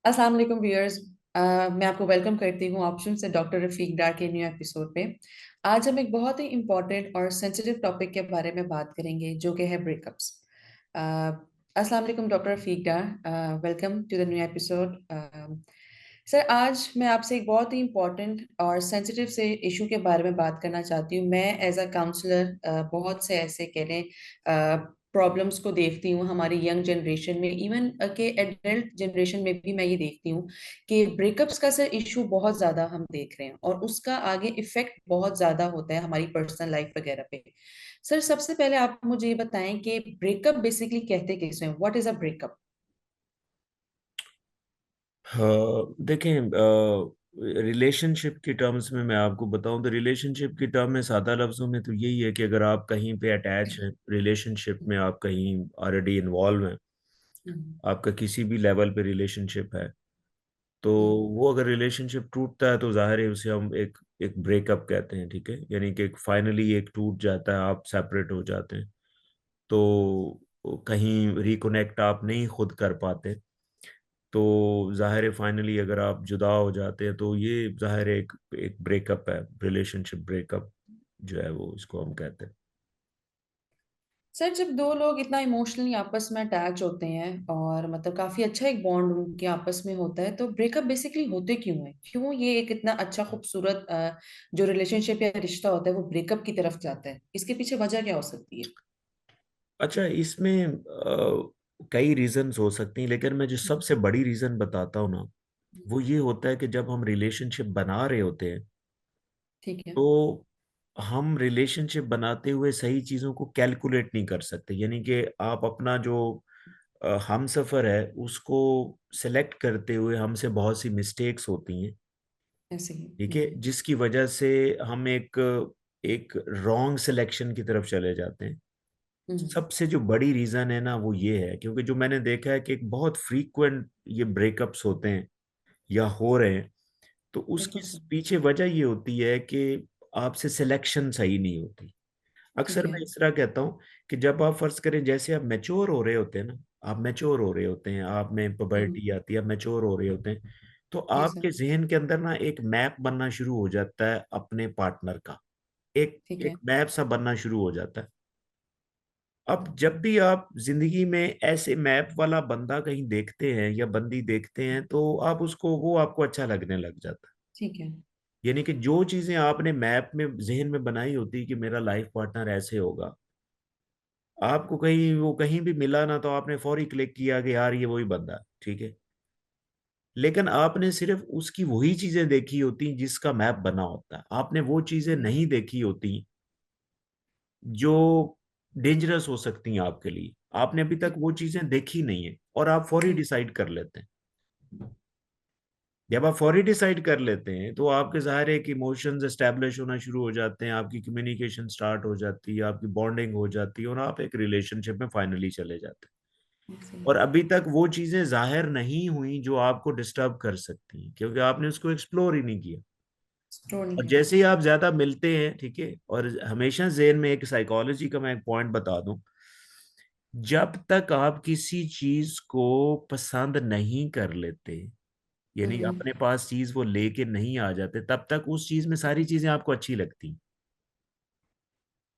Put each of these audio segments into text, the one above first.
अस्सलाम वालेकुम व्यूअर्स। मैं आपको वेलकम करती हूँ ऑप्शन से डॉक्टर रफीक डार के न्यू एपिसोड पे। आज हम एक बहुत ही इम्पोर्टेंट और सेंसिटिव टॉपिक के बारे में बात करेंगे जो कि है ब्रेकअप्स। अस्सलाम वालेकुम doctor Rafiq Dar, welcome to the new episode. Sir, आज मैं आपसे एक बहुत ही इम्पोर्टेंट और सेंसिटिव से इशू के बारे में बात करना चाहती हूँ। मैं एज अ काउंसलर बहुत से ऐसे कह लें प्रॉब्लम्स को देखती हूँ हमारी यंग जनरेशन में, इवन के एडल्ट जनरेशन में भी मैं ये देखती हूँ कि ब्रेकअप्स का सर इशू बहुत ज्यादा हम देख रहे हैं और उसका आगे इफेक्ट बहुत ज्यादा होता है हमारी पर्सनल लाइफ वगैरह पे। सर, सबसे पहले आप मुझे ये बताएं कि ब्रेकअप बेसिकली कहते किसे हैं? What is a breakup? हाँ, देखें। रिलेशनशिप की टर्म्स में मैं आपको बताऊं तो रिलेशनशिप की टर्म में सादा लफ्ज़ों में तो यही है कि अगर आप कहीं पे अटैच हैं, रिलेशनशिप में आप कहीं ऑलरेडी इन्वॉल्व हैं, हम्म। आपका किसी भी लेवल पे रिलेशनशिप है, तो हम्म। वो अगर रिलेशनशिप टूटता है तो जाहिर है उसे हम एक एक ब्रेकअप कहते हैं। ठीक है, यानी कि एक फाइनली एक टूट जाता है, आप सेपरेट हो जाते हैं। तो कहीं रिकनेक्ट आप नहीं खुद कर पाते, तो जाहिर है फाइनली अगर आप जुदा हो जाते हैं तो ये जाहिर है एक एक ब्रेकअप है, रिलेशनशिप ब्रेकअप जो है वो इसको हम कहते हैं। सर, जब दो लोग इतना इमोशनली आपस में अटैच होते हैं और मतलब काफी अच्छा एक बॉन्ड उनके आपस में होता है, तो ब्रेकअप बेसिकली होते क्यों है? क्यों ये एक इतना अच्छा खूबसूरत जो रिलेशनशिप या रिश्ता होता है वो ब्रेकअप की तरफ जाता है? इसके पीछे वजह क्या हो सकती है? अच्छा, इसमें कई रीजंस हो सकती हैं, लेकिन मैं जो सबसे बड़ी रीजन बताता हूँ ना, वो ये होता है कि जब हम रिलेशनशिप बना रहे होते हैं ठीक है। तो हम रिलेशनशिप बनाते हुए सही चीज़ों को कैलकुलेट नहीं कर सकते। यानी कि आप अपना जो हम सफ़र है उसको सेलेक्ट करते हुए हमसे बहुत सी मिस्टेक्स होती हैं। ऐसे ही। ठीक है, जिसकी वजह से हम एक एक रॉन्ग सिलेक्शन की तरफ चले जाते हैं। हम्म। सबसे जो बड़ी रीजन है ना वो ये है, क्योंकि जो मैंने देखा है कि एक बहुत फ्रीक्वेंट ये ब्रेकअप्स होते हैं या हो रहे हैं, तो उसकी बिल्कुल सर। पीछे वजह ये होती है कि आपसे सिलेक्शन सही नहीं होती। ठीक अक्सर है। मैं इस तरह कहता हूँ कि जब आप फर्ज करें जैसे आप मैच्योर हो रहे होते हैं ना, आप मैच्योर हो रहे होते हैं, आप में हम्म। पबर्टी आती है, आप मैच्योर हो रहे होते हैं, तो जी आपके सर। जहन के अंदर ना एक मैप बनना शुरू हो जाता है अपने पार्टनर का। एक ठीक एक है। मैप सा बनना शुरू हो जाता है। अब जब भी आप जिंदगी में ऐसे मैप वाला बंदा कहीं देखते हैं या बंदी देखते हैं तो आप उसको वो आपको अच्छा लगने लग जाता है। ठीक है। यानी कि जो चीजें आपने मैप में जहन में बनाई होती कि मेरा लाइफ पार्टनर ऐसे होगा, आपको कहीं वो कहीं भी मिला ना तो आपने फौरी क्लिक किया कि यार ये वही बंदा है। ठीक है, लेकिन आपने सिर्फ उसकी वही चीजें देखी होती जिसका मैप बना होता है, आपने वो चीजें नहीं देखी होती जो डेंजरस हो सकती हैं आपके लिए। आपने अभी तक ठीक। वो चीजें देखी नहीं है और आप फौरी ठीक। डिसाइड कर लेते हैं। जब आप फौरी डिसाइड कर लेते हैं तो आपके ज़ाहिर है कि इमोशंस एस्टेब्लिश होना शुरू हो जाते हैं, आपकी कम्युनिकेशन स्टार्ट हो जाती है, आपकी बॉन्डिंग हो जाती है और आप एक रिलेशनशिप में फाइनली चले जाते हैं। ऐसे और ही। अभी तक वो चीज़ें जाहिर नहीं हुई जो आपको डिस्टर्ब कर सकती हैं, क्योंकि आपने उसको एक्सप्लोर ही नहीं किया। एक्सप्लोर नहीं और किया। जैसे ही आप ज्यादा मिलते हैं, ठीक है, और हमेशा जेन में एक साइकोलॉजी का मैं एक पॉइंट बता दूं, जब तक आप किसी चीज को पसंद नहीं कर लेते, यानी हम्म। अपने पास चीज वो लेके नहीं आ जाते, तब तक उस चीज में सारी चीजें आपको अच्छी लगती।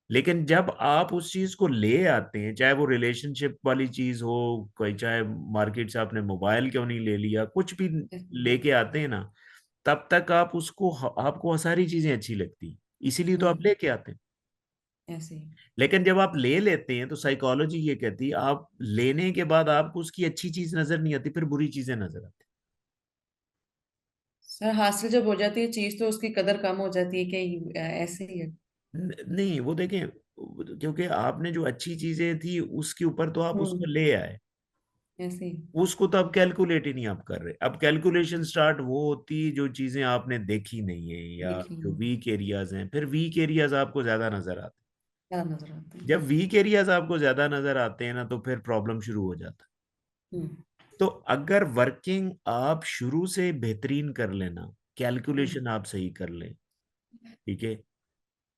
लेकिन जब आप उस चीज को ले आते हैं, चाहे वो रिलेशनशिप वाली चीज हो, कोई चाहे मार्केट से आपने मोबाइल क्यों नहीं ले लिया, कुछ भी लेके आते हैं ना, तब तक आप उसको आपको सारी चीजें अच्छी लगती, इसीलिए तो आप हम्म। लेके आते हैं। ऐसे ही। लेकिन जब आप ले लेते हैं तो साइकोलॉजी ये कहती है आप लेने के बाद आपको उसकी अच्छी चीज नजर नहीं आती, फिर बुरी चीजें नजर आती। सर, हासिल जब हो जाती है चीज तो उसकी कदर कम हो जाती है कि ऐसे ही है? नहीं, वो देखें, क्योंकि आपने जो अच्छी चीजें थी उसके ऊपर तो आप उसको हम्म। ले आए, ऐसे ही। उसको तो अब कैलकुलेट ही नहीं आप कर रहे। अब कैलकुलेशन स्टार्ट वो होती है जो चीजें आपने देखी नहीं है या देखी जो नहीं। वीक एरियाज हैं, फिर वीक एरियाज आपको ज्यादा नजर आते क्या नजर आता हैं। है? जब वीक एरियाज आपको ज्यादा नजर आते हैं ना तो फिर प्रॉब्लम शुरू हो जाता है। हम्म। तो अगर वर्किंग आप शुरू से बेहतरीन कर लेना, हम्म। कैलकुलेशन आप सही कर लें, ठीक है,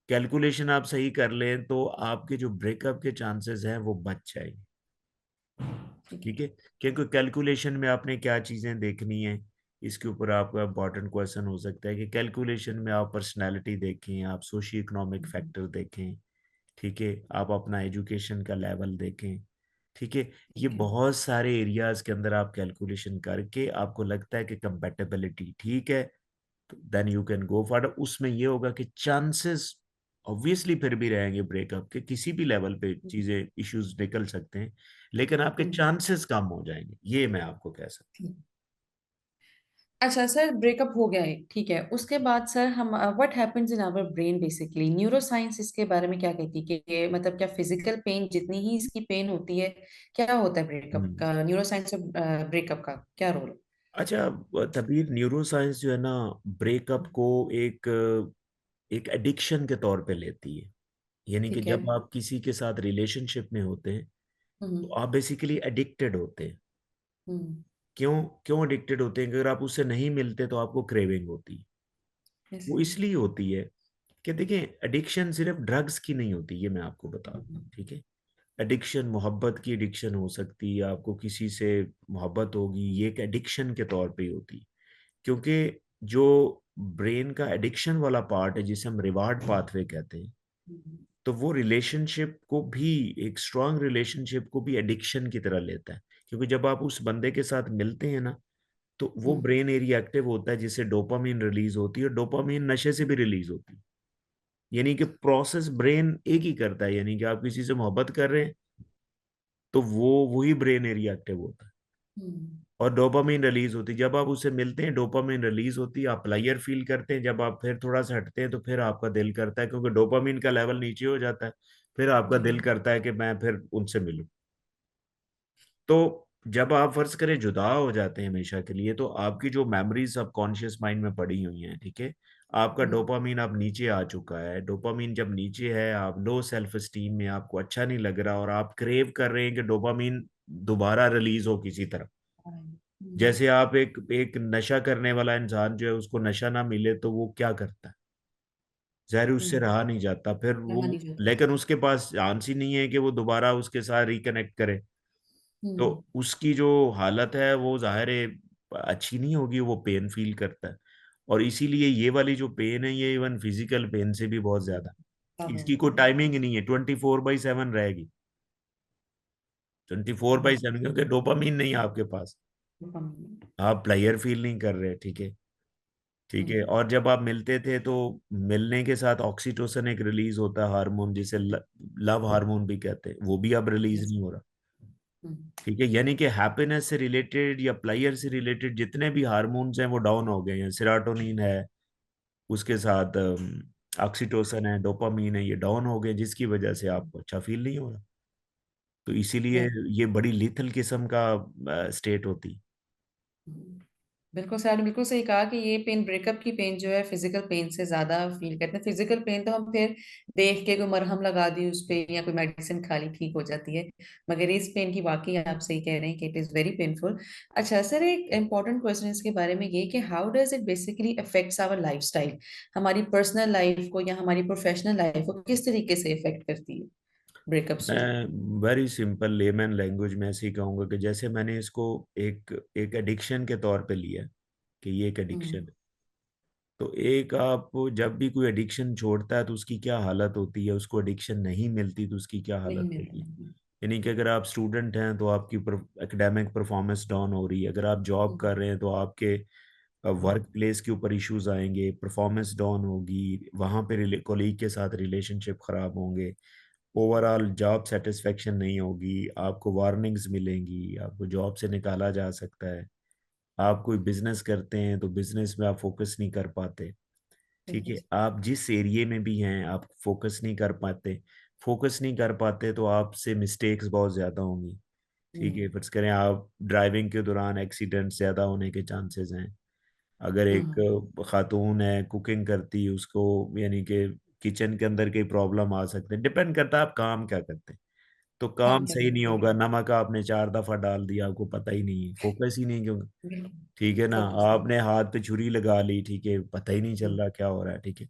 कैलकुलेशन आप सही कर लें तो आपके जो ब्रेकअप के चांसेस हैं वो बच जाएंगे। ठीक है। ठीक है, क्योंकि कैलकुलेशन में आपने क्या चीजें देखनी है, इसके ऊपर आपका इम्पोर्टेंट क्वेश्चन हो सकता है कि कैलकुलेशन में आप पर्सनैलिटी देखें, आप सोशियो इकोनॉमिक हम्म, फैक्टर देखें, ठीक है, आप अपना एजुकेशन का लेवल देखें, ठीक है। ये ठीक है। बहुत सारे एरियाज के अंदर आप कैलकुलेशन करके आपको लगता है कि कंपेटेबिलिटी ठीक है, तो then you can go for. उसमें ये होगा कि चांसेस ऑब्वियसली फिर भी रहेंगे ब्रेकअप के, किसी भी लेवल पे चीजें इश्यूज निकल सकते हैं, लेकिन आपके हम्म, चांसेस कम हो जाएंगे, ये मैं आपको कह सकता ठीक। अच्छा सर, ब्रेकअप हो गया है, ठीक है, उसके बाद सर हम what happens in our brain basically, neuro science इसके बारे में क्या कहती है कि मतलब क्या फिजिकल पेन जितनी ही इसकी पेन होती है, क्या होता है ब्रेकअप हूँ। का, न्यूरो साइंस और ब्रेकअप का क्या रोल? अच्छा, तबीर न्यूरो साइंस जो है ना, ब्रेकअप को एक एक एडिक्शन के तौर पे लेती है। यानी कि ठीक है। जब आप किसी के साथ रिलेशनशिप में होते हैं तो हम्म। आप बेसिकली एडिक्टेड होते हैं। हम्म। क्यों क्यों एडिक्टेड होते हैं? कि अगर आप उससे नहीं मिलते तो आपको क्रेविंग होती है। वो ऐसे। इसलिए होती है कि देखिए, एडिक्शन सिर्फ ड्रग्स की नहीं होती, ये मैं आपको बता दूं, हम्म। ठीक है। एडिक्शन, मोहब्बत की एडिक्शन हो सकती है, आपको किसी से मोहब्बत होगी, ये एक एडिक्शन के तौर पे ही होती है। क्योंकि जो ब्रेन का एडिक्शन वाला पार्ट है, जिसे हम रिवार्ड पाथवे कहते हैं, हम्म। तो वो रिलेशनशिप को भी, एक स्ट्रांग रिलेशनशिप को भी एडिक्शन की तरह लेता है। क्योंकि जब आप उस बंदे के साथ मिलते हैं ना, तो वो हम्म। ब्रेन एरिया एक्टिव होता है, जिससे डोपामीन रिलीज होती है, और डोपामीन नशे से भी रिलीज होती है। यानी कि प्रोसेस ब्रेन एक ही करता है, यानी कि आप किसी से मोहब्बत कर रहे हैं तो वो वही ब्रेन एरिया एक्टिव होता है, हम्म। और डोपामीन रिलीज होती है। जब आप उससे मिलते हैं डोपामीन रिलीज होती है, आप प्लायर फील करते हैं। जब आप फिर थोड़ा सा हटते हैं तो फिर आपका दिल करता है, क्योंकि डोपामीन का लेवल नीचे हो जाता है, फिर आपका जी। दिल करता है कि मैं फिर उनसे मिलूं। तो जब आप फर्ज करें जुदा हो जाते हैं हमेशा के लिए, तो आपकी जो मेमोरीज सबकॉन्शियस माइंड में पड़ी हुई हैं, ठीक है, आपका हम्म। डोपामीन अब नीचे आ चुका है। डोपामीन जब नीचे है, आप लो सेल्फ स्टीम में, आपको अच्छा नहीं लग रहा, और आप क्रेव कर रहे हैं कि डोपामीन दोबारा रिलीज हो किसी तरह। हम्म। जैसे आप एक एक नशा करने वाला इंसान जो है, उसको नशा ना मिले तो वो क्या करता है, जहर उससे हम्म। रहा नहीं जाता फिर वो, रहा नहीं जाता। लेकिन उसके पास चांस ही नहीं है कि वो दोबारा उसके साथ रिकनेक्ट करे। तो हम्म। उसकी जो हालत है वो जाहिर है अच्छी नहीं होगी, वो पेन फील करता है। और इसीलिए ये वाली जो पेन है, ये इवन फिजिकल पेन से भी बहुत ज्यादा, ज्यादा इसकी कोई होती है। टाइमिंग ही नहीं है, 24/7 रहेगी। 24/7, क्योंकि डोपामीन नहीं है आपके पास, हम्म। आप प्लेयर फील नहीं कर रहे, ठीक है। ठीक है, हम्म। और जब आप मिलते थे तो मिलने के साथ ऑक्सीटोसिन एक रिलीज होता है हार्मोन, जिसे लव हार्मोन भी कहते हैं, वो भी अब रिलीज Yes. नहीं हो रहा। हम्म। ठीक है, यानी कि हैप्पीनेस से रिलेटेड या प्लेयर से रिलेटेड जितने भी हार्मोन्स हैं वो डाउन हो गए हैं। सेरोटोनिन है, उसके साथ ऑक्सीटोसिन है, डोपामीन है, ये डाउन हो गए, जिसकी वजह से आपको अच्छा फील नहीं हो रहा। तो इसीलिए Right. ये बड़ी लिथल किस्म का स्टेट होती है। हम्म। बिल्कुल सर, बिल्कुल सही कहा कि ये पेन, ब्रेकअप की पेन जो है फिजिकल पेन से ज्यादा फील करते हैं। फिजिकल पेन तो हम फिर देख के कोई मरहम लगा दी उस पे या कोई मेडिसिन खा ली ठीक हो जाती है, मगर इस पेन की वाकई आप सही कह रहे हैं कि इट इज वेरी पेनफुल। अच्छा सर, एक इम्पॉर्टेंट क्वेश्चन इसके बारे में ये कि how does it basically affects our lifestyle, हमारी पर्सनल लाइफ को या हमारी प्रोफेशनल लाइफ को किस तरीके से इफेक्ट करती है ब्रेकअप्स जो है? मैं वेरी सिंपल लेमैन लैंग्वेज में ऐसे ही कहूंगा कि जैसे मैंने इसको एक एक एडिक्शन के तौर पे लिया, कि ये एक हम्म। एडिक्शन है। तो एक आप जब भी कोई एडिक्शन छोड़ता है तो उसकी क्या हालत होती है, उसको एडिक्शन नहीं मिलती तो उसकी क्या नहीं हालत होती है। मिलता। यानी कि अगर आप स्टूडेंट हैं तो आपकी एकेडमिक परफॉर्मेंस डाउन हो रही है, अगर आप जॉब हम्म। कर रहे हैं तो आपके वर्क प्लेस के ऊपर इश्यूज आएंगे, परफॉर्मेंस डाउन होगी, वहाँ पे कोलीग के साथ रिलेशनशिप खराब होंगे, ओवरऑल जॉब सेटिस्फेक्शन नहीं होगी, आपको वार्निंग्स मिलेंगी, आपको जॉब से निकाला जा सकता है। आप कोई बिजनेस करते हैं तो बिजनेस में आप फोकस नहीं कर पाते, ठीक बिल्कुल। है। आप जिस एरिए में भी हैं आप फोकस नहीं कर पाते, फोकस नहीं कर पाते तो आपसे मिस्टेक्स बहुत ज़्यादा होंगी, ठीक है। हम्म। फर्ज करें आप ड्राइविंग के दौरान एक्सीडेंट ज़्यादा होने के चांसेस हैं। अगर एक हम्म। खातून है कुकिंग करती है, उसको यानी कि किचन के अंदर कई प्रॉब्लम आ सकते हैं, डिपेंड करता है आप काम क्या करते हैं। तो काम काम क्या सही नहीं करते होगा, हैं? नमक आपने 4 दफा डाल दिया, आपको पता ही नहीं है, फोकस ही नहीं क्यों, बिल्कुल। ठीक है ना। फोकस नहीं। आपने हाथ पे छुरी लगा ली, ठीक है, पता ही नहीं चल हम्म। रहा क्या हो रहा है, ठीक है।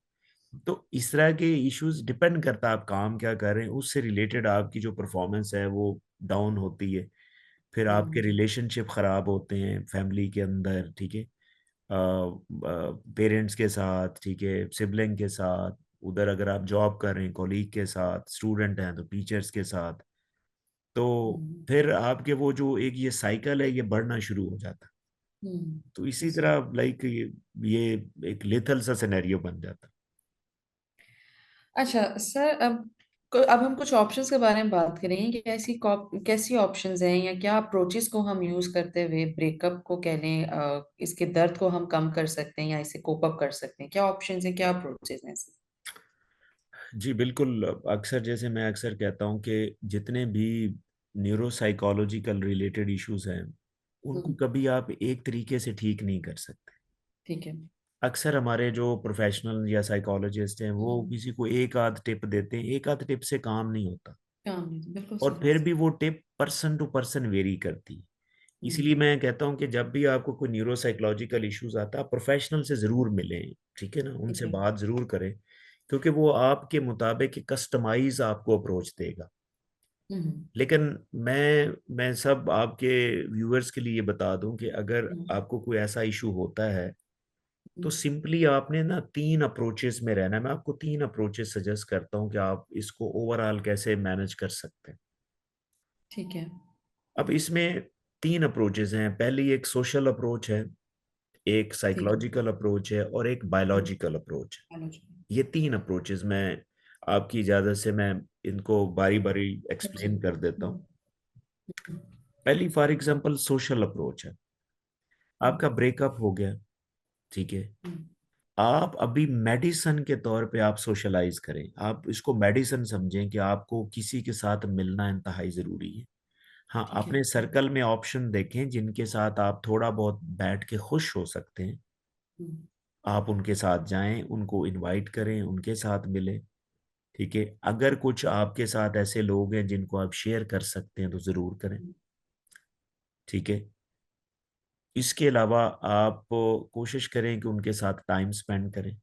तो इस तरह के इश्यूज डिपेंड करता है आप काम क्या कर रहे हैं, उससे रिलेटेड आपकी जो परफॉर्मेंस है वो डाउन होती है। फिर आपके हम्म। रिलेशनशिप खराब होते हैं फैमिली के अंदर, ठीक है, पेरेंट्स के साथ, ठीक है, सिबलिंग के साथ, उधर अगर आप जॉब कर रहे हैं कॉलीग के साथ, स्टूडेंट हैं तो टीचर्स के साथ। तो हम्म। फिर आपके वो जो एक ये साइकिल है ये बढ़ना शुरू हो जाता है। तो इसी जी। तरह लाइक ये एक लेथल सा सिनेरियो बन जाता अच्छा सर, अब हम कुछ ऑप्शंस के बारे में बात करेंगे कि कैसी ऑप्शंस हैं या क्या अप्रोचेस को हम यूज करते हुए ब्रेकअप को कह लें, इसके दर्द को हम कम कर सकते हैं या इसे कोप अप कर सकते हैं। क्या ऑप्शंस हैं, क्या अप्रोचेस हैं ऐसे? है। जी बिल्कुल। अक्सर जैसे मैं अक्सर कहता हूँ कि जितने भी न्यूरोसाइकोलॉजिकल रिलेटेड इश्यूज हैं उनको हम्म। कभी आप एक तरीके से ठीक नहीं कर सकते। ठीक है। अक्सर हमारे जो प्रोफेशनल या साइकोलॉजिस्ट हैं वो हम्म। किसी को एक आध टिप देते हैं, एक आध टिप से काम नहीं होता। काम नहीं, बिल्कुल और सही बात फिर है। भी वो टिप पर्सन टू पर्सन वेरी करती है। इसलिए हम्म। मैं कहता हूँ कि जब भी आपको कोई न्यूरोसाइकोलॉजिकल इश्यूज आता है आप प्रोफेशनल से ज़रूर मिलें, ठीक है ना, ठीक उनसे है। बात ज़रूर करें, क्योंकि वो आपके मुताबिक कस्टमाइज आपको अप्रोच देगा। हम्म। लेकिन मैं सब आपके व्यूअर्स के लिए ये बता दूं कि अगर हम्म। आपको कोई ऐसा इशू होता है तो हम्म। सिंपली आपने ना तीन अप्रोचेस में रहना है। मैं आपको तीन अप्रोचेस सजेस्ट करता हूं कि आप इसको ओवरऑल कैसे मैनेज कर सकते हैं। ठीक है। अब इसमें तीन अप्रोचेस हैं। पहली एक सोशल अप्रोच है, एक ठीक है। साइकोलॉजिकल अप्रोच है और एक बायोलॉजिकल अप्रोच हेलो जी। है। ये तीन अप्रोचेस मैं आपकी इजाज़त से मैं इनको बारी बारी अच्छा। एक्सप्लेन कर देता हूँ। हम्म। हम्म। पहली फॉर एग्जांपल सोशल अप्रोच है। आपका हम्म। ब्रेकअप हो गया, ठीक है, हम्म। आप अभी मेडिसन के तौर पे आप सोशलाइज करें, आप इसको मेडिसन समझें कि आपको किसी के साथ मिलना इंतहाई ज़रूरी है। हाँ, ठीक है। अपने सर्कल में ऑप्शन देखें जिनके साथ आप थोड़ा बहुत बैठ के खुश हो सकते हैं। हम्म। आप उनके साथ जाएं, उनको इनवाइट करें, उनके साथ मिलें, ठीक है। अगर कुछ आपके साथ ऐसे लोग हैं जिनको आप शेयर कर सकते हैं तो ज़रूर करें, हम्म। ठीक है। इसके अलावा आप कोशिश करें कि उनके साथ टाइम स्पेंड करें। ये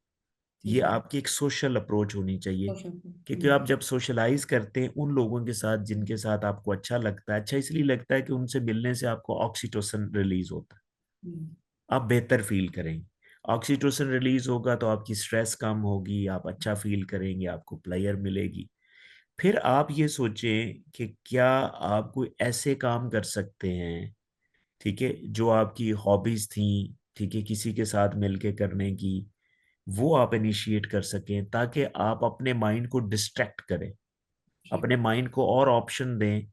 ठीक है। आपकी एक सोशल अप्रोच होनी चाहिए, क्वेश्चन। क्योंकि आप जब सोशलाइज करते हैं उन लोगों के साथ जिनके साथ आपको अच्छा लगता है, अच्छा इसलिए लगता है कि उनसे मिलने से आपको ऑक्सीटोसिन रिलीज होता है, हम्म। आप बेहतर फील करेंगे। ऑक्सीटोसिन रिलीज होगा तो आपकी स्ट्रेस कम होगी, आप अच्छा फील करेंगे, आपको प्लेयर मिलेगी। फिर आप ये सोचें कि क्या आप कोई ऐसे काम कर सकते हैं, ठीक है, जो आपकी हॉबीज थी, ठीक है, किसी के साथ मिलके करने की, वो आप इनिशिएट कर सकें ताकि आप अपने माइंड को डिस्ट्रैक्ट करें, जी। अपने माइंड को और ऑप्शन दें,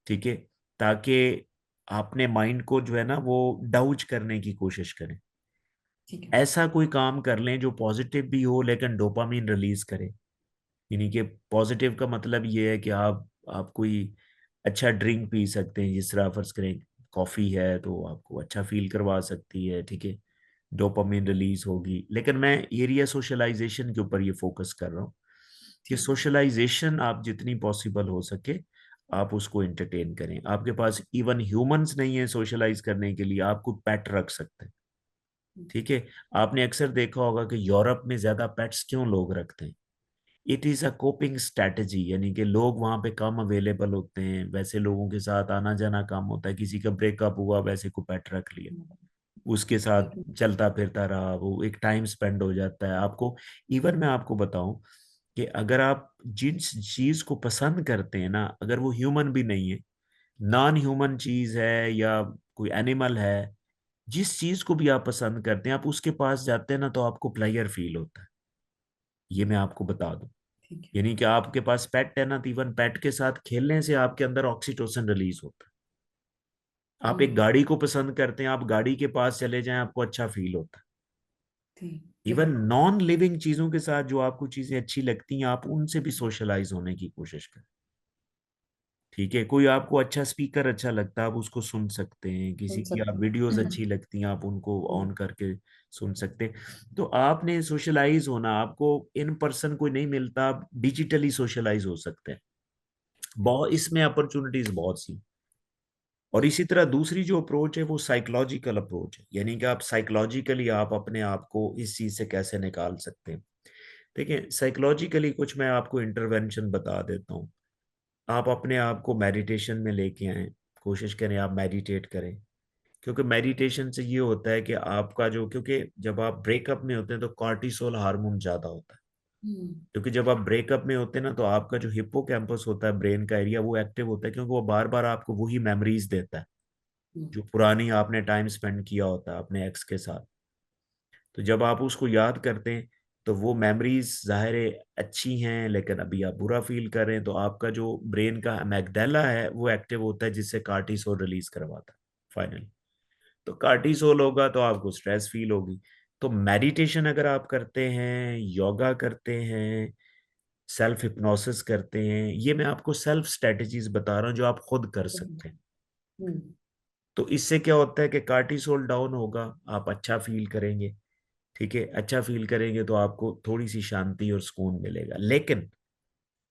ठीक है, ताकि अपने माइंड को जो है ना वो डाउज करने की कोशिश करें। ठीक है। ऐसा कोई काम कर लें जो पॉजिटिव भी हो लेकिन डोपामीन रिलीज करे। यानी कि पॉजिटिव का मतलब ये है कि आप कोई अच्छा ड्रिंक पी सकते हैं, जिस तरह फर्ज करें कॉफ़ी है तो आपको अच्छा फील करवा सकती है, ठीक है, डोपामिन रिलीज होगी। लेकिन मैं एरिया सोशलाइजेशन के ऊपर ये फोकस कर रहा हूँ कि ठीक है। सोशलाइजेशन आप जितनी पॉसिबल हो सके आप उसको एंटरटेन करें। आपके पास इवन ह्यूमंस नहीं है सोशलाइज करने के लिए, आपको पेट रख सकते हैं, ठीक है। आपने अक्सर देखा होगा कि यूरोप में ज्यादा पेट्स क्यों लोग रखते हैं। It is a coping strategy, यानी कि लोग वहाँ पे कम अवेलेबल होते हैं, वैसे लोगों के साथ आना जाना कम होता है, किसी का ब्रेकअप हुआ वैसे को पेट रख लिया, उसके साथ बिल्कुल। चलता फिरता रहा, वो एक टाइम स्पेंड हो जाता है आपको। इवन मैं आपको बताऊं कि अगर आप जिस चीज को पसंद करते हैं ना, अगर वो ह्यूमन भी नहीं है, नॉन ह्यूमन चीज है या कोई एनिमल है, जिस चीज को भी आप पसंद करते हैं आप उसके पास जाते हैं ना तो आपको प्लेजर फील होता है। ये मैं आपको बता दूं। ठीक है। यानी कि आपके पास पेट है ना तो इवन पेट के साथ खेलने से आपके अंदर ऑक्सीटोसिन रिलीज होता है। आप एक हम्म। गाड़ी को पसंद करते हैं, आप गाड़ी के पास चले जाएं आपको अच्छा फील होता है। ठीक। इवन बिल्कुल। नॉन लिविंग चीजों के साथ जो आपको चीजें अच्छी लगती हैं आप उनसे भी सोशलाइज होने की कोशिश करें, ठीक है। कोई आपको अच्छा स्पीकर अच्छा लगता है आप उसको सुन सकते हैं, किसी सुन की आप सकते वीडियोस हैं। अच्छी लगती हैं आप उनको हम्म। ऑन करके सुन सकते हैं। तो आपने सोशलाइज होना, आपको इन पर्सन कोई नहीं मिलता, आप डिजिटली सोशलाइज हो सकते हैं। बहुत इसमें अपॉर्चुनिटीज बहुत सी। और इसी तरह दूसरी जो अप्रोच है वो साइकोलॉजिकल अप्रोच है, यानी कि आप साइकोलॉजिकली आप अपने आप को इस चीज से कैसे निकाल सकते हैं। देखिए साइकोलॉजिकली कुछ मैं आपको इंटरवेंशन बता देता हूँ। आप अपने आप को मेडिटेशन में लेके आए, कोशिश करें आप मेडिटेट करें, क्योंकि मेडिटेशन से ये होता है कि आपका जो, क्योंकि जब आप ब्रेकअप में होते हैं तो कॉर्टिसोल हार्मोन ज्यादा होता है। हम्म। क्योंकि जब आप ब्रेकअप में होते हैं ना, तो आपका जो हिप्पोकैम्पस होता है, ब्रेन का एरिया, वो एक्टिव होता है, क्योंकि वो बार बार आपको वही मेमोरीज देता है हम्म। जो पुरानी आपने टाइम स्पेंड किया होता है अपने एक्स के साथ। तो जब आप उसको याद करते हैं तो वो मेमोरीज जाहिर है अच्छी हैं, लेकिन अभी आप बुरा फील कर रहे हैं, तो आपका जो ब्रेन का अमेग्डाला है वो एक्टिव होता है, जिससे कार्टिसोल रिलीज करवाता है फाइनली। तो कार्टिसोल होगा तो आपको स्ट्रेस फील होगी। तो मेडिटेशन अगर आप करते हैं, योगा करते हैं, सेल्फ हिप्नोसिस करते हैं, ये मैं आपको सेल्फ स्ट्रेटजीज बता रहा हूँ जो आप खुद कर सकते हैं। हम्म। तो इससे क्या होता है कि कार्टिसोल डाउन होगा, आप अच्छा फील करेंगे। ठीक है, अच्छा फील करेंगे तो आपको थोड़ी सी शांति और सुकून मिलेगा। लेकिन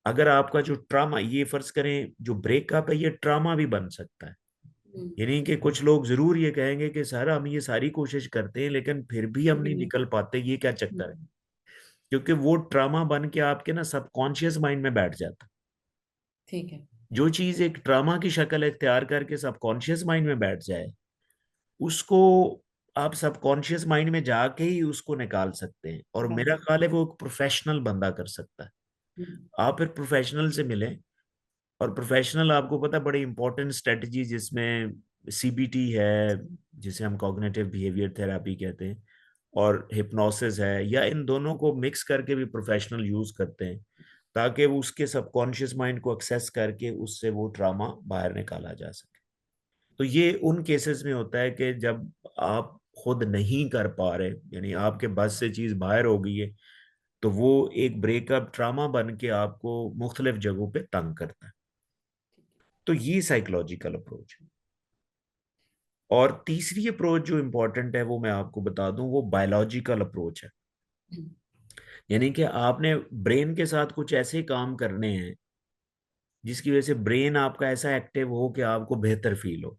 अगर आपका जो ट्रामा, ये फर्ज करें जो ब्रेकअप है ये ट्रामा भी बन सकता है। हम्म। यानी कि कुछ लोग जरूर ये कहेंगे कि सर हम ये सारी कोशिश करते हैं लेकिन फिर भी हम फिर भी नहीं नहीं। निकल पाते, ये क्या चक्कर है? हम्म। क्योंकि वो ट्रामा बन के आपके ना सबकॉन्शियस माइंड में बैठ जाता है। ठीक है। जो चीज एक ट्रामा की शक्ल इख्तियार करके सबकॉन्शियस माइंड में बैठ जाए, उसको आप सबकॉन्शियस माइंड में जाके ही उसको निकाल सकते हैं, और निकाल मेरा सकते ख्याल है वो एक प्रोफेशनल बंदा कर सकता है। हैं। आप फिर प्रोफेशनल से मिलें, और प्रोफेशनल आपको पता है बड़ी इंपॉर्टेंट स्ट्रेटजी, जिसमें सीबीटी है, जिसे हम कॉग्निटिव बिहेवियर थेरेपी कहते हैं, और हिप्नोसिस है, या इन दोनों को मिक्स करके भी प्रोफेशनल यूज करते हैं, ताकि वो उसके सबकॉन्शियस माइंड को एक्सेस करके उससे वो ट्रामा बाहर निकाला जा सके। तो ये उन केसेस में होता है कि जब आप खुद नहीं कर पा रहे, यानी आपके बस से चीज बाहर हो गई है, तो वो एक ब्रेकअप ट्रामा बन के आपको मुख्तलिफ जगहों पे तंग करता है। तो ये साइकोलॉजिकल अप्रोच है। और तीसरी अप्रोच जो इंपॉर्टेंट है वो मैं आपको बता दूं, वो बायोलॉजिकल अप्रोच है। हम्म। यानी कि आपने ब्रेन के साथ कुछ ऐसे काम करने हैं जिसकी वजह से ब्रेन आपका ऐसा एक्टिव हो कि आपको बेहतर फील हो।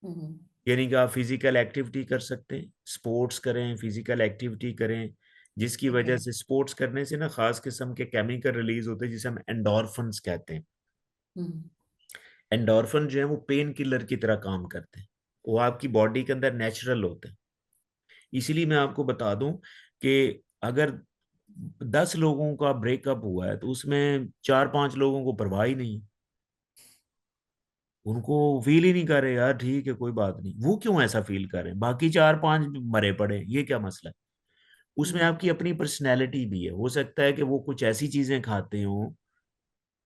हम्म। यानी कि आप फिजिकल एक्टिविटी कर सकते हैं, स्पोर्ट्स करें, फिजिकल एक्टिविटी करें, जिसकी ठीक वजह है। से स्पोर्ट्स करने से ना खास किस्म के केमिकल रिलीज होते हैं जिसे हम एंडोर्फिन्स कहते हैं। हम्म। एंडोर्फिन जो है वो पेन किलर की तरह काम करते हैं, वो आपकी बॉडी के अंदर नेचुरल होते हैं। इसीलिए मैं आपको बता दूं कि अगर 10 लोगों का ब्रेकअप हुआ है तो उसमें 4-5 लोगों को परवाह ही नहीं, उनको फील ही नहीं कर रहे यार ठीक है कोई बात नहीं। वो क्यों ऐसा फील कर रहे हैं? बाकी 4-5 मरे पड़े, ये क्या मसला है? उसमें हम्म। आपकी अपनी पर्सनैलिटी भी है, हो सकता है कि वो कुछ ऐसी चीजें खाते हो,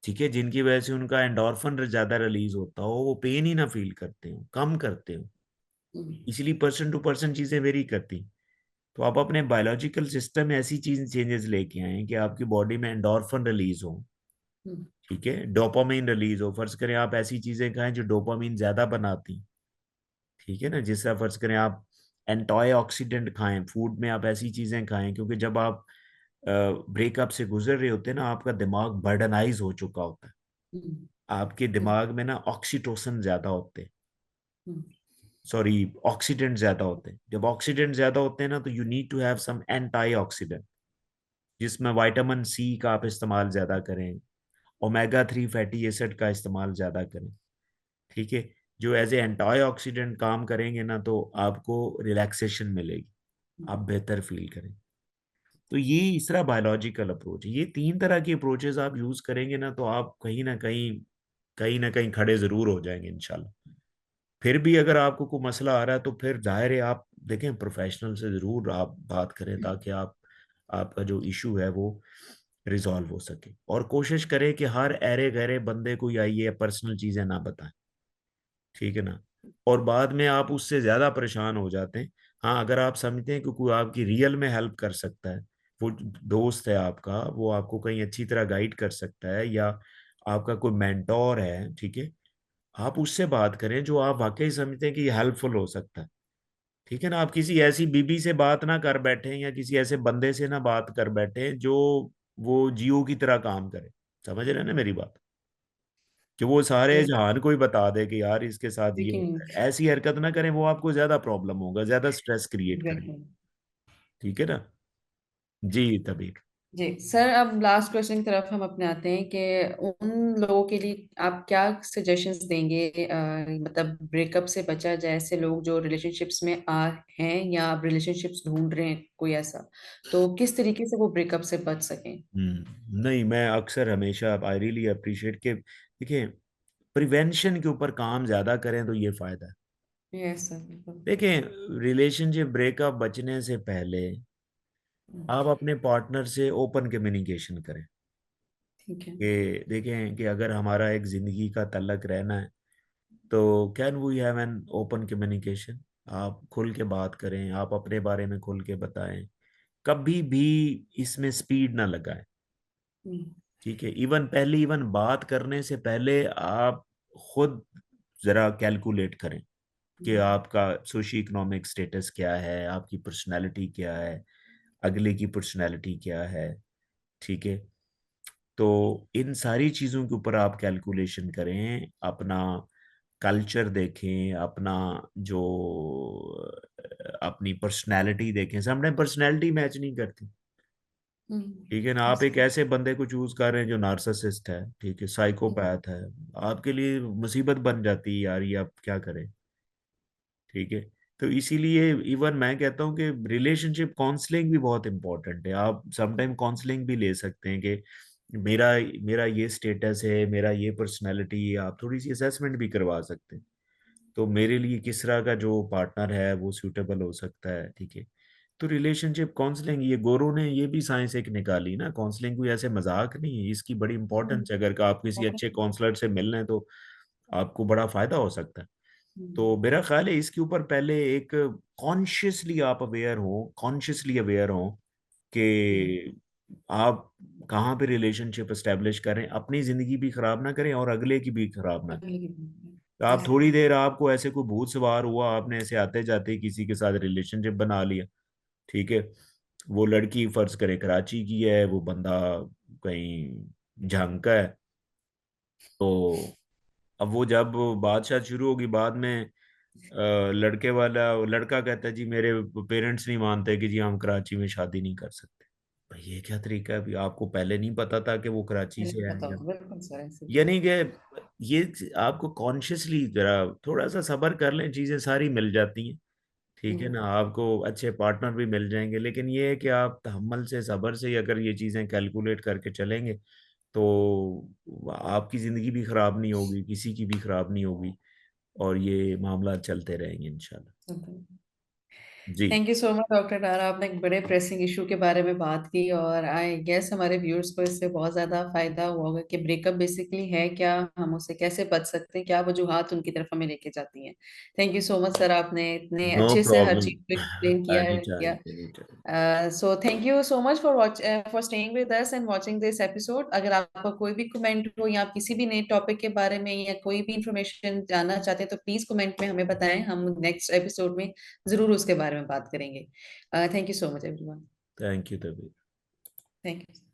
ठीक है, जिनकी वजह से उनका एंडोर्फिन ज्यादा रिलीज होता हो, वो पेन ही ना फील करते हो, कम करते हो। हम्म। इसलिए पर्सन टू पर्सन चीजें वेरी करती। तो आप अपने बायोलॉजिकल सिस्टम में ऐसी चीज चेंजेस लेके आए कि आपकी बॉडी में एंडोर्फिन रिलीज हो, हम्म। ठीक है, डोपामीन रिलीज हो। फर्ज करें आप ऐसी चीजें खाएं जो डोपामीन ज्यादा बनाती, ठीक है ना, जिससे फर्ज करें आप एंटी ऑक्सीडेंट खाएं, फूड में आप ऐसी चीजें खाएं, क्योंकि जब आप ब्रेकअप से गुजर रहे होते हैं ना, आपका दिमाग बर्डनाइज हो चुका होता है, हम्म। आपके ठीक। दिमाग में ना ऑक्सीटोसिन ज्यादा होते हैं, हम्म। सॉरी, ऑक्सीडेंट ज्यादा होते हैं। जब ऑक्सीडेंट ज्यादा होते हैं ना, तो you need to have some antioxidant, जिसमें विटामिन सी का आप इस्तेमाल ज्यादा करें, ओमेगा 3 फैटी एसिड का इस्तेमाल ज्यादा करें, ठीक है, जो एज ए एंटीऑक्सीडेंट काम करेंगे ना, तो आपको रिलैक्सेशन मिलेगी, आप बेहतर फील करें। तो ये इस तरह बायोलॉजिकल अप्रोच है। ये 3 तरह की अप्रोचेस आप यूज करेंगे ना, तो आप कहीं ना कहीं खड़े जरूर हो जाएंगे इंशाल्लाह। फिर भी अगर आपको कोई मसला आ रहा है तो फिर जाहिर है आप देखें, प्रोफेशनल से जरूर आप बात करें, ताकि आप आपका जो इशू है वो रिजॉल्व हो सके। और कोशिश करें कि हर अरे गहरे बंदे को या ये पर्सनल चीजें ना बताएं, ठीक है ना। और बाद में आप उससे ज्यादा परेशान हो जाते हैं। हाँ, अगर आप समझते हैं कि कोई आपकी रियल में हेल्प कर सकता है, वो दोस्त है आपका, वो आपको कहीं अच्छी तरह गाइड कर सकता है, या आपका कोई मेंटोर है, ठीक है, आप उससे बात करें जो आप वाकई समझते हैं कि ये हेल्पफुल हो सकता है। ठीक है ना, आप किसी ऐसी बीबी से बात ना कर बैठे, या किसी ऐसे बंदे से ना बात कर बैठे जो वो जियो की तरह काम करे। समझ रहे हैं ना मेरी बात? कि वो सारे यस। जहान को ही बता दे कि यार इसके साथ ये लेकिन होता है, ऐसी हरकत ना करें, वो आपको ज्यादा प्रॉब्लम होगा, ज्यादा स्ट्रेस क्रिएट करें। एग्जैक्टली। ठीक है ना? जी तभी। जी सर, अब लास्ट क्वेश्चन की तरफ हम अपने आते हैं कि उन लोगों के लिए आप क्या सजेशंस देंगे, मतलब ब्रेकअप से बचा जाए, ऐसे लोग जो रिलेशनशिप्स में हैं या रिलेशनशिप्स ढूंढ रहे हैं कोई ऐसा, तो किस तरीके से वो ब्रेकअप से बच सकें? नहीं, मैं अक्सर हमेशा आई रियली अप्रिशिएट के देखिए, प्रिवेंशन के ऊपर काम ज्यादा करें तो ये फायदा है। यस सर, बिल्कुल। देखें, रिलेशनशिप ब्रेकअप बचने से पहले आप अपने पार्टनर से ओपन कम्युनिकेशन करें ठीक है। कि देखें कि अगर हमारा एक जिंदगी का तल्लक रहना है तो can we have an open communication. आप खुल के बात करें, आप अपने बारे में खुल के बताएं, कभी भी इसमें स्पीड ना लगाएं। हम्म, ठीक है, इवन बात करने से पहले आप खुद जरा कैलकुलेट करें कि हम्म, आपका सोशियो इकोनॉमिक स्टेटस क्या है, आपकी पर्सनैलिटी क्या है, अगले की पर्सनैलिटी क्या है। ठीक है, तो इन सारी चीज़ों के ऊपर आप कैलकुलेशन करें, अपना कल्चर देखें, अपना जो अपनी पर्सनैलिटी देखें। समटाइम पर्सनैलिटी मैच नहीं करती। ठीक है ना, आप yes, एक ऐसे बंदे को चूज कर रहे हैं जो नार्सिसिस्ट है, ठीक है, साइकोपैथ है, आपके लिए मुसीबत बन जाती है यार, ये आप क्या करें। ठीक है, तो इसीलिए इवन मैं कहता हूँ कि रिलेशनशिप काउंसलिंग भी बहुत इंपॉर्टेंट है। आप समटाइम काउंसलिंग भी ले सकते हैं कि मेरा मेरा ये स्टेटस है, मेरा ये पर्सनैलिटी है, आप थोड़ी सी असेसमेंट भी करवा सकते हैं तो मेरे लिए किस तरह का जो पार्टनर है वो सूटेबल हो सकता है। ठीक है, तो रिलेशनशिप काउंसलिंग, ये गोरों ने ये भी साइंस एक निकाली ना, काउंसलिंग कोई ऐसे मजाक नहीं है, इसकी बड़ी इंपॉर्टेंस है। अगर आप किसी अच्छे काउंसलर से मिल रहे हैं तो आपको बड़ा फायदा हो सकता है। तो मेरा ख्याल है इसके ऊपर पहले एक कॉन्शियसली अवेयर हो कि आप कहाँ पे रिलेशनशिप एस्टेब्लिश करें, अपनी जिंदगी भी खराब ना करें और अगले की भी खराब ना करें। तो आप थोड़ी देर, आपको ऐसे कोई भूत सवार हुआ, आपने ऐसे आते जाते किसी के साथ रिलेशनशिप बना लिया। ठीक है, वो लड़की फर्ज करे कराची की है, वो बंदा कहीं झांग का है। तो अब वो जब बातचीत शुरू होगी बाद में, लड़के वाला लड़का कहता है जी मेरे पेरेंट्स नहीं मानते कि जी हम कराची में शादी नहीं कर सकते। भाई ये क्या तरीका है, अभी आपको पहले नहीं पता था कि वो कराची पहले से है पता या होगा, बिल्कुल सर, ऐसे ही। यानी कि ये आपको कॉन्शियसली जरा थोड़ा सा सब्र कर लें, चीजें सारी मिल जाती हैं। ठीक है हम्म, ना, आपको अच्छे पार्टनर भी मिल जाएंगे, लेकिन ये है कि आप तहम्मुल से, सब्र से ही अगर ये चीजें कैलकुलेट करके चलेंगे तो आपकी जिंदगी भी खराब नहीं होगी, किसी की भी खराब नहीं होगी, और ये मामला चलते रहेंगे इंशाल्लाह। जी। Thank you so much doctor Dara, आपने एक बड़े प्रेसिंग इशू के बारे में बात की, और आई गेस हमारे व्यूअर्स को इससे बहुत ज्यादा फायदा हुआ होगा कि ब्रेकअप बेसिकली है क्या, हम उससे कैसे बच सकते हैं, क्या वजूहात उनकी तरफ हमें लेके जाती हैं। Thank you so much sir, आपने इतने नो अच्छे से हर प्रॉब्लम। चीज को एक्सप्लेन किया एनी किया। Time, any time. So thank you so much for staying with us and watching this episode. अगर आपका कोई भी कमेंट हो या आप किसी भी नए टॉपिक के बारे में या कोई भी इंफॉर्मेशन जानना चाहते हैं तो प्लीज कमेंट में हमें बताएं, हम नेक्स्ट एपिसोड में जरूर उसके बारे में बात करेंगे। Thank you so much everyone. Thank you तभी। Thank you.